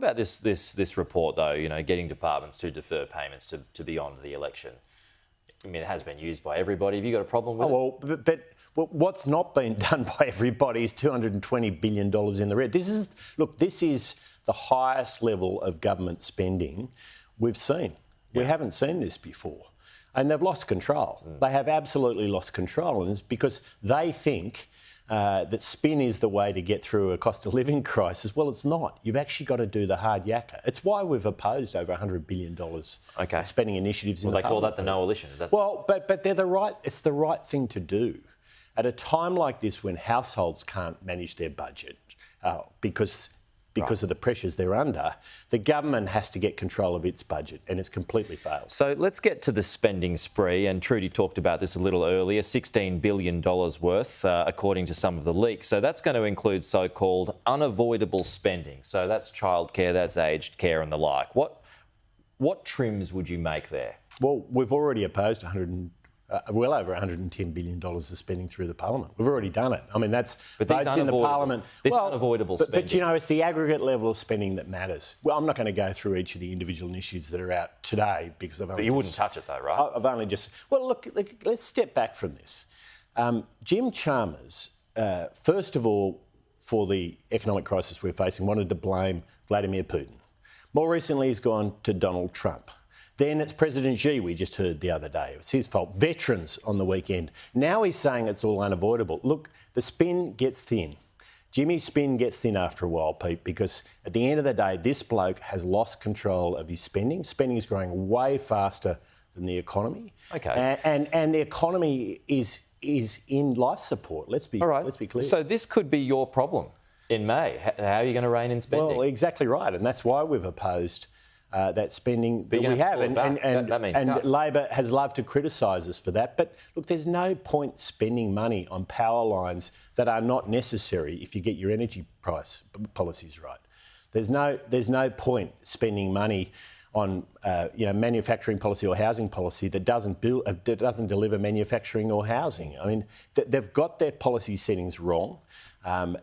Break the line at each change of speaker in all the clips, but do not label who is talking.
about this report, though, you know, getting departments to defer payments to beyond the election? I mean, it has been used by everybody. Have you got a problem with it?
But what's not been done by everybody is $220 billion in the red. This is the highest level of government spending we've seen. Yeah. We haven't seen this before. And they've lost control. They have absolutely lost control. And it's because they think that spin is the way to get through a cost of living crisis. Well, it's not. You've actually got to do the hard yakka. It's why we've opposed over $100 billion of spending initiatives in the
Well, they call that the no-elition, is that?
Well, but it's the right thing to do. At a time like this when households can't manage their budget because of the pressures they're under, the government has to get control of its budget, and it's completely failed.
So let's get to the spending spree, and Trudy talked about this a little earlier, $16 billion worth, according to some of the leaks. So that's going to include so-called unavoidable spending. So that's childcare, that's aged care and the like. What trims would you make there?
Well, we've already opposed well over $110 billion of spending through the Parliament. We've already done it. I mean, that's votes in the Parliament.
Unavoidable spending.
But, you know, it's the aggregate level of spending that matters. Well, I'm not going to go through each of the individual initiatives that are out today because I've only...
But you wouldn't touch it though, right?
I've only just... Well, look, let's step back from this. Jim Chalmers, first of all, for the economic crisis we're facing, wanted to blame Vladimir Putin. More recently, he's gone to Donald Trump. Then it's President Xi, we just heard the other day. It's his fault. Veterans on the weekend. Now he's saying it's all unavoidable. Look, the spin gets thin. Jimmy's spin gets thin after a while, Pete, because at the end of the day, this bloke has lost control of his spending. Spending is growing way faster than the economy.
Okay.
And the economy is in life support. Let's be clear.
So this could be your problem in May. How are you going to rein in spending?
Well, exactly right. And that's why we've opposed that spending that we have. And Labor has loved to criticise us for that. But look, there's no point spending money on power lines that are not necessary if you get your energy price policies right. There's no point spending money on manufacturing policy or housing policy that doesn't deliver manufacturing or housing. I mean, they've got their policy settings wrong.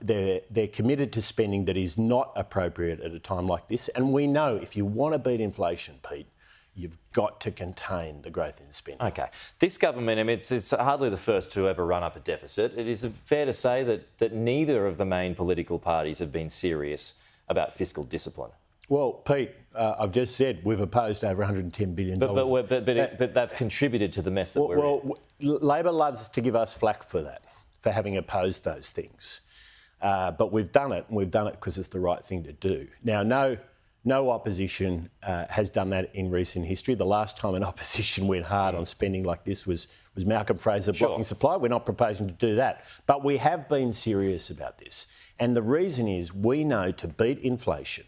They're committed to spending that is not appropriate at a time like this. And we know if you want to beat inflation, Pete, you've got to contain the growth in spending.
OK. This government, I mean, it's hardly the first to ever run up a deficit. It is fair to say that neither of the main political parties have been serious about fiscal discipline.
Well, Pete, I've just said we've opposed over $110 billion.
But they've contributed to the mess that we're in.
Well, Labor loves to give us flack for that, for having opposed those things. But we've done it, and we've done it because it's the right thing to do. Now, no opposition has done that in recent history. The last time an opposition went hard on spending like this was Malcolm Fraser blocking supply. We're not proposing to do that. But we have been serious about this. And the reason is we know to beat inflation,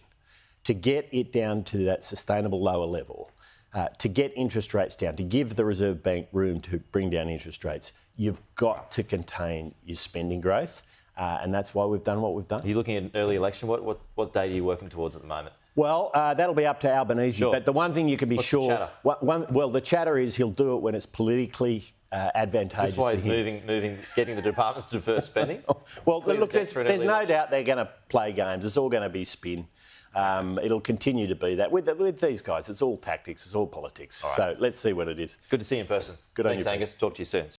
to get it down to that sustainable lower level, to get interest rates down, to give the Reserve Bank room to bring down interest rates, you've got to contain your spending growth. And that's why we've done what we've done.
Are you looking at an early election? What date are you working towards at the moment?
Well, that'll be up to Albanese. Sure. But the one thing you can be
sure...
the chatter is he'll do it when it's politically advantageous.
Is this why he's getting the departments to defer spending?
Well, look, there's no doubt they're going to play games. It's all going to be spin. It'll continue to be that. With these guys, it's all tactics, it's all politics. All right. So let's see what it is.
Good to see you in person.
Good on you.
Thanks, Angus. Talk to you soon.